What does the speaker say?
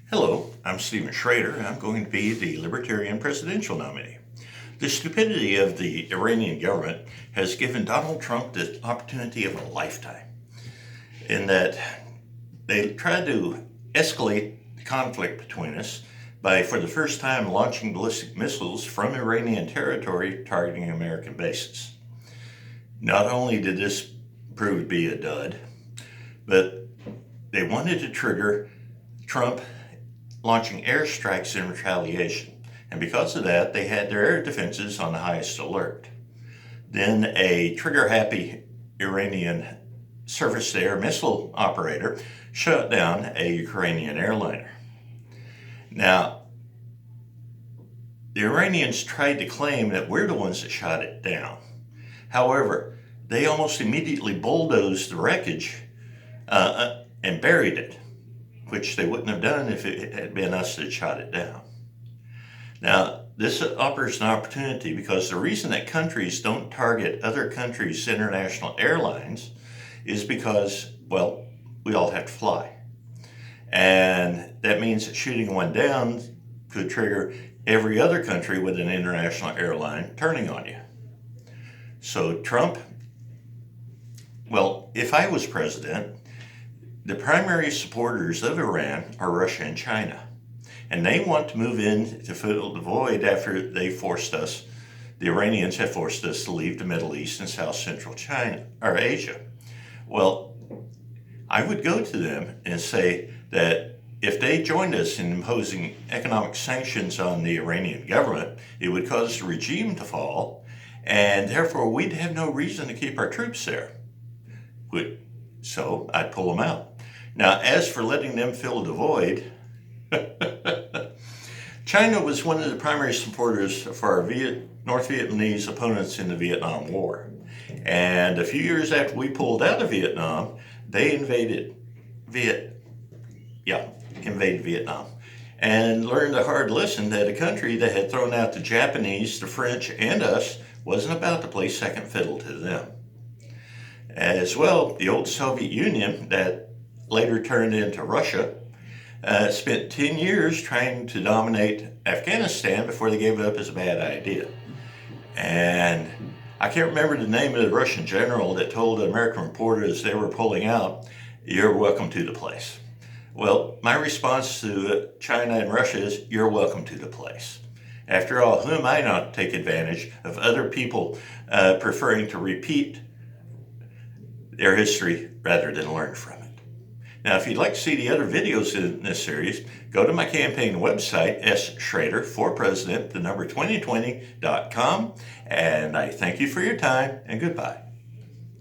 Hello, I'm Sschrader, and I'm going to be the Libertarian presidential nominee. The stupidity of the Iranian government has given Donald Trump the opportunity of a lifetime, in that they tried to escalate the conflict between us by, for the first time, launching ballistic missiles from Iranian territory targeting American bases. Not only did this prove to be a dud, but they wanted to trigger Trump launching airstrikes in retaliation. And because of that, they had their air defenses on the highest alert. Then a trigger-happy Iranian surface-to-air missile operator shot down a Ukrainian airliner. Now, the Iranians tried to claim that we're the ones that shot it down. However, they almost immediately bulldozed the wreckage and buried it, which they wouldn't have done if it had been us that shot it down. Now, this offers an opportunity because the reason that countries don't target other countries' international airlines is because, well, we all have to fly. And that means that shooting one down could trigger every other country with an international airline turning on you. So Trump, well, if I was president, the primary supporters of Iran are Russia and China, and they want to move in to fill the void after they forced us, the Iranians have forced us to leave the Middle East and South Central China, or Asia. Well, I would go to them and say that if they joined us in imposing economic sanctions on the Iranian government, it would cause the regime to fall, and therefore we'd have no reason to keep our troops there. So I'd pull them out. Now, as for letting them fill the void, China was one of the primary supporters for our North Vietnamese opponents in the Vietnam War. And a few years after we pulled out of Vietnam, they invaded Vietnam and learned a hard lesson that a country that had thrown out the Japanese, the French, and us wasn't about to play second fiddle to them. As well, the old Soviet Union that later turned into Russia, spent 10 years trying to dominate Afghanistan before they gave it up as a bad idea. And I can't remember the name of the Russian general that told the American reporters they were pulling out, "You're welcome to the place." Well, my response to China and Russia is, "You're welcome to the place." After all, who am I not to take advantage of other people preferring to repeat their history rather than learn from it? Now, if you'd like to see the other videos in this series, go to my campaign website, Sschrader4President, 2020.com, and I thank you for your time, and goodbye.